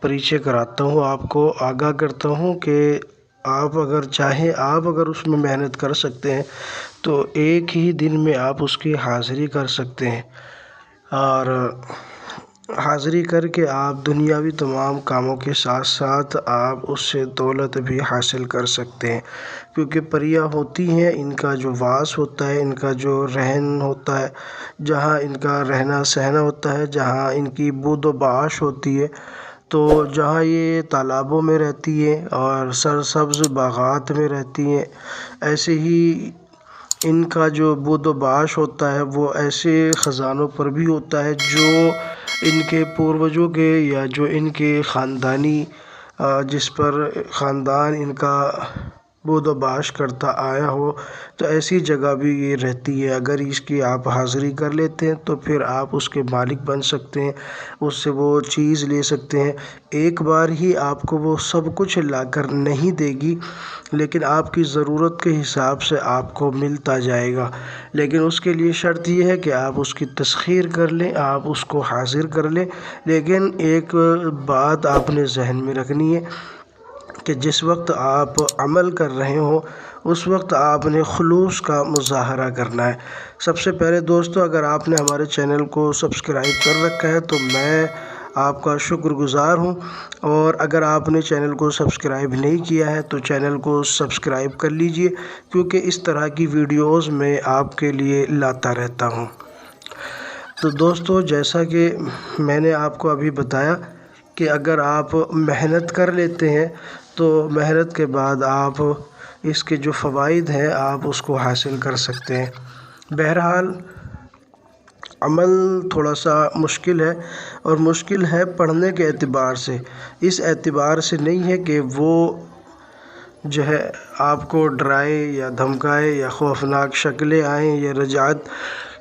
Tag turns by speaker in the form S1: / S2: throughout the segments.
S1: परिचय कराता हूँ, आपको आगाह करता हूँ कि आप अगर चाहें, आप अगर उसमें मेहनत कर सकते हैं तो एक ही दिन में आप उसकी हाज़िरी कर सकते हैं और हाज़िरी करके आप दुनियावी तमाम कामों के साथ साथ आप उससे दौलत भी हासिल कर सकते हैं। क्योंकि परियां होती हैं, इनका जो वास होता है, इनका जो रहन होता है, जहाँ इनका रहना सहना होता है, जहाँ इनकी बूद व बाश होती है, तो जहाँ ये तालाबों में रहती है और सरसब्ज़ बागात में रहती हैं, ऐसे ही इनका जो बूद व बाश होता है वो ऐसे ख़ज़ानों पर भी होता है जो इनके पूर्वजों के या जो इनके ख़ानदानी जिस पर ख़ानदान इनका बूद व बाश करता आया हो, तो ऐसी जगह भी ये रहती है। अगर इसकी आप हाज़िरी कर लेते हैं तो फिर आप उसके मालिक बन सकते हैं, उससे वो चीज़ ले सकते हैं। एक बार ही आपको वो सब कुछ लाकर नहीं देगी, लेकिन आपकी ज़रूरत के हिसाब से आपको मिलता जाएगा। लेकिन उसके लिए शर्त यह है कि आप उसकी तस्ख़ीर कर लें, आप उसको हाज़िर कर लें। लेकिन एक बात आपने ज़हन में रखनी है कि जिस वक्त आप अमल कर रहे हो उस वक्त आपने खुलूस का मुज़ाहरा करना है। सबसे पहले दोस्तों, अगर आपने हमारे चैनल को सब्सक्राइब कर रखा है तो मैं आपका शुक्रगुज़ार हूँ, और अगर आपने चैनल को सब्सक्राइब नहीं किया है तो चैनल को सब्सक्राइब कर लीजिए, क्योंकि इस तरह की वीडियोज़ मैं आपके लिए लाता रहता हूँ। तो दोस्तों, जैसा कि मैंने आपको अभी बताया कि अगर आप मेहनत कर लेते हैं तो मेहनत के बाद आप इसके जो फ़वाइद हैं आप उसको हासिल कर सकते हैं। बहरहाल अमल थोड़ा सा मुश्किल है, और मुश्किल है पढ़ने के एतबार से, इस एतबार से नहीं है कि वो जो है आपको डराए या धमकाए या खौफनाक शक्लें आएँ या रजात,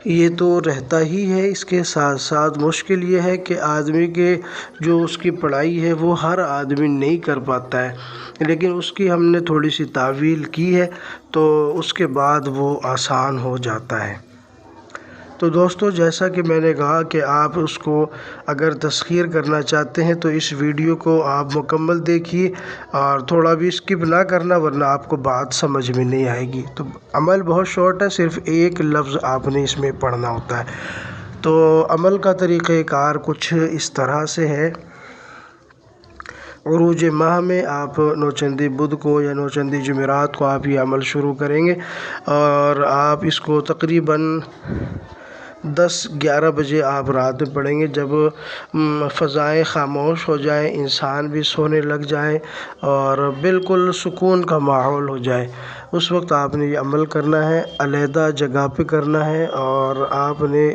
S1: ये तो रहता ही है। इसके साथ साथ मुश्किल ये है कि आदमी के जो उसकी पढ़ाई है वो हर आदमी नहीं कर पाता है, लेकिन उसकी हमने थोड़ी सी तावील की है तो उसके बाद वो आसान हो जाता है। तो दोस्तों, जैसा कि मैंने कहा कि आप उसको अगर तस्ख़ीर करना चाहते हैं तो इस वीडियो को आप मुकम्मल देखिए और थोड़ा भी स्किप ना करना, वरना आपको बात समझ में नहीं आएगी। तो अमल बहुत शॉर्ट है, सिर्फ़ एक लफ्ज़ आपने इसमें पढ़ना होता है। तो अमल का तरीक़ाकार कुछ इस तरह से है। उरूज माह में आप नौचंदी बुध को या नौचंदी जुमेरात को आप ये अमल शुरू करेंगे, और आप इसको तकरीबन 10-11 बजे आप रात में पढ़ेंगे, जब फ़ज़ाएँ ख़ामोश हो जाएं, इंसान भी सोने लग जाए और बिल्कुल सुकून का माहौल हो जाए, उस वक्त आपने ये अमल करना है। अलहदा जगह पे करना है और आपने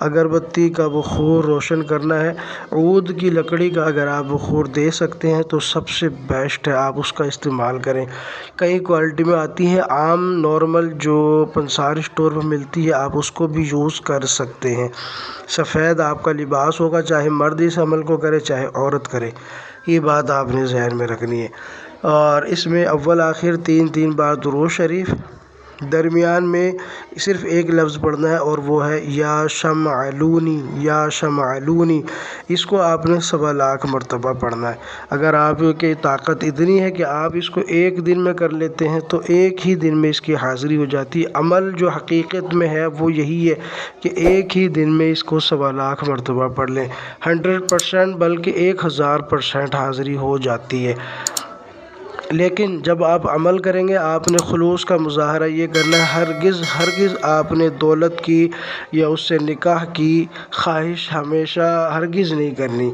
S1: अगरबत्ती का बख़ूर रोशन करना है। ऊद की लकड़ी का अगर आप बख़ूर दे सकते हैं तो सबसे बेस्ट है, आप उसका इस्तेमाल करें। कई क्वालिटी में आती है, आम नॉर्मल जो पंसार स्टोर पर मिलती है आप उसको भी यूज़ कर सकते हैं। सफ़ेद आपका लिबास होगा, चाहे मर्द इस अमल को करे चाहे औरत करे, ये बात आपने ज़हन में रखनी है। और इसमें अव्वल आखिर 3-3 बार दुरूद शरीफ, दरमियान में सिर्फ़ एक लफ्ज़ पढ़ना है और वो है या शमअलूनी, या शमअलूनी। इसको आपने 1.25 लाख मरतबा पढ़ना है। अगर आपकी ताकत इतनी है कि आप इसको एक दिन में कर लेते हैं तो एक ही दिन में इसकी हाज़िरी हो जाती है। अमल जो हकीकत में है वो यही है कि एक ही दिन में इसको 1.25 लाख मरतबा पढ़ लें, 100% बल्कि 1000% हाज़िरी हो जाती है। लेकिन जब आप अमल करेंगे आपने खुलूस का मुज़ाहरा ये करना है, हरगिज़ आपने दौलत की या उससे निकाह की ख्वाहिश हमेशा हरगिज़ नहीं करनी।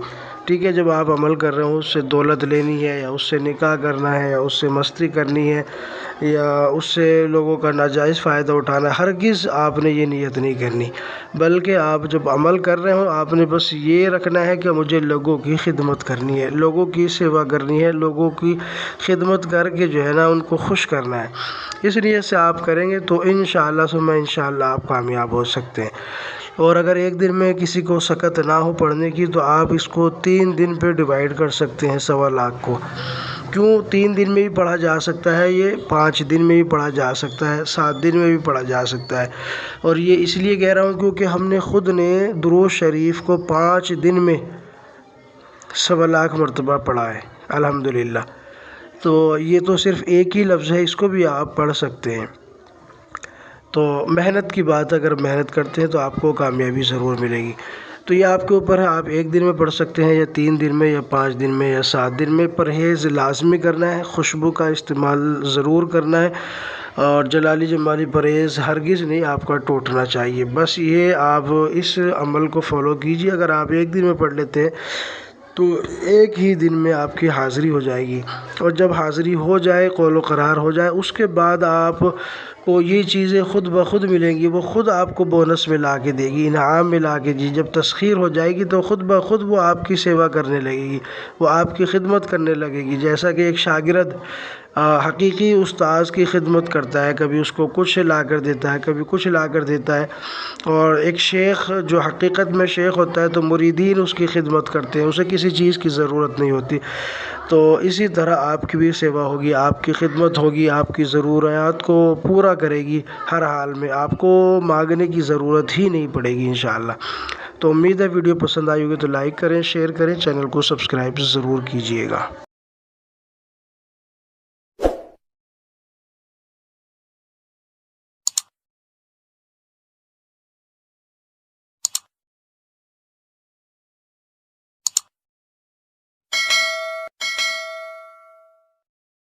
S1: ठीक है, जब आप अमल कर रहे हो उससे दौलत लेनी है या उससे निकाह करना है या उससे मस्ती करनी है या उससे लोगों का नाजायज़ फ़ायदा उठाना है, हरगिज़ आपने ये नियत नहीं करनी। बल्कि आप जब अमल कर रहे हो आपने बस ये रखना है कि मुझे लोगों की खिदमत करनी है, लोगों की सेवा करनी है, लोगों की खिदमत करके जो है ना उनको खुश करना है। इस नियत से आप करेंगे तो इंशाअल्लाह सुम्मा इंशाअल्लाह आप कामयाब हो सकते हैं। और अगर एक दिन में किसी को सकत ना हो पढ़ने की तो आप इसको 3 दिन पे डिवाइड कर सकते हैं 1.25 लाख को। क्यों 3 दिन में भी पढ़ा जा सकता है, ये 5 दिन में भी पढ़ा जा सकता है, 7 दिन में भी पढ़ा जा सकता है। और ये इसलिए कह रहा हूँ क्योंकि हमने ख़ुद ने दुरूद शरीफ को 5 दिन में 1.25 مرتبہ پڑھا ہے الحمدللہ۔ تو یہ تو صرف ایک ہی لفظ ہے، اس کو بھی آپ پڑھ سکتے ہیں۔ تو محنت کی بات، اگر محنت کرتے ہیں تو آپ کو کامیابی ضرور ملے گی۔ تو یہ آپ کے اوپر ہے، آپ 1 دن میں پڑھ سکتے ہیں یا 3 دن میں یا 5 دن میں یا 7 دن میں۔ پرہیز لازمی کرنا ہے، خوشبو کا استعمال ضرور کرنا ہے، اور جلالی جمالی پرہیز ہرگز نہیں آپ کا ٹوٹنا چاہیے۔ بس یہ آپ اس عمل کو فالو کیجیے۔ اگر آپ 1 دن میں پڑھ لیتے ہیں تو 1 ہی دن میں آپ کی حاضری ہو جائے گی، اور جب حاضری ہو جائے، قول و قرار ہو جائے، اس کے بعد آپ کو یہ چیزیں خود بخود ملیں گی، وہ خود آپ کو بونس میں لا کے دے گی، انعام میں لا کے دی۔ جب تسخیر ہو جائے گی تو خود بخود وہ آپ کی سیوا کرنے لگے گی، وہ آپ کی خدمت کرنے لگے گی، جیسا کہ ایک شاگرد حقیقی استاذ کی خدمت کرتا ہے، کبھی اس کو کچھ لا کر دیتا ہے، کبھی کچھ لا کر دیتا ہے، اور ایک شیخ جو حقیقت میں شیخ ہوتا ہے تو مریدین اس کی خدمت کرتے ہیں، اسے کسی چیز کی ضرورت نہیں ہوتی۔ تو اسی طرح آپ کی بھی سیوا ہوگی، آپ کی خدمت ہوگی، آپ کی ضروریات کو پورا کرے گی، ہر حال میں آپ کو مانگنے کی ضرورت ہی نہیں پڑے گی انشاءاللہ۔ تو امید ہے ویڈیو پسند آئی ہوگی تو لائک کریں، شیئر کریں، چینل کو سبسکرائب ضرور کیجیے گا۔